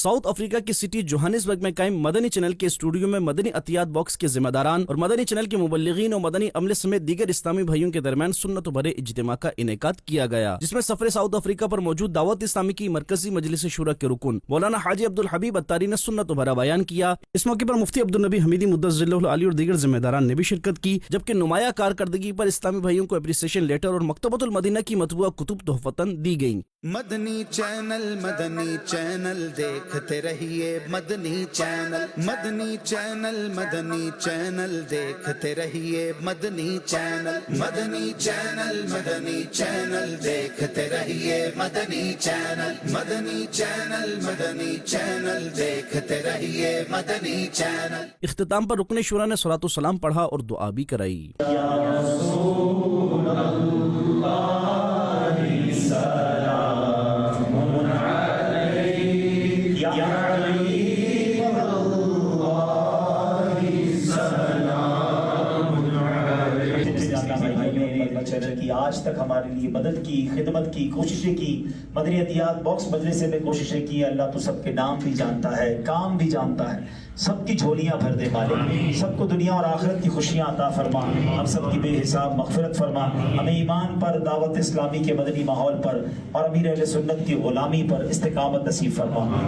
South Africa کی city Johannesburg میں قائم مدنی چینل کے اسٹوڈیو میں مدنی عطیات باکس کے ذمہ داران اور مدنی چینل کے مبلغین اور مدنی عملے سمیت دیگر اسلامی بھائیوں کے درمیان سنت و بھرے اجتماع کا انعقاد کیا گیا، جس میں سفر ساؤتھ افریقہ پر موجود دعوت اسلامی کی مرکزی مجلس شورا کے رکن مولانا حاجی عبدالحبیب اتاری نے سنت و بھرا بیان کیا۔ اس موقع پر مفتی عبدالنبی حمیدی مدثر اللہ علی اور دیگر ذمہ داران نے بھی شرکت کی، جبکہ نمایاں کارکردگی پر اسلامی بھائیوں کو اپریسیشن لیٹر اور مکتبۃ المدینہ کی مطبوعہ کتب تحفتاً دی گئیں۔ مدنی چینل دیکھتے رہیے، مدنی چینل دیکھتے رہیے، مدنی چینل دیکھتے رہیے، مدنی چینل دیکھتے رہیے، مدنی چینل۔ اختتام پر رکن شورا نے صلاۃ و سلام پڑھا اور دعا بھی کرائی۔ کی آج تک ہمارے لیے مدد کی، خدمت کی، کوششیں کی، مدنی عطیات باکس مجلس سے کوششیں کی۔ اللہ تو سب کے نام بھی جانتا ہے، کام بھی جانتا ہے، سب کی جھولیاں بھر دے مالک، سب کو دنیا اور آخرت کی خوشیاں عطا فرما، ہم سب کی بے حساب مغفرت فرما، ہمیں ایمان پر، دعوت اسلامی کے مدنی ماحول پر اور امیر اہل سنت کی غلامی پر استقامت نصیب فرما۔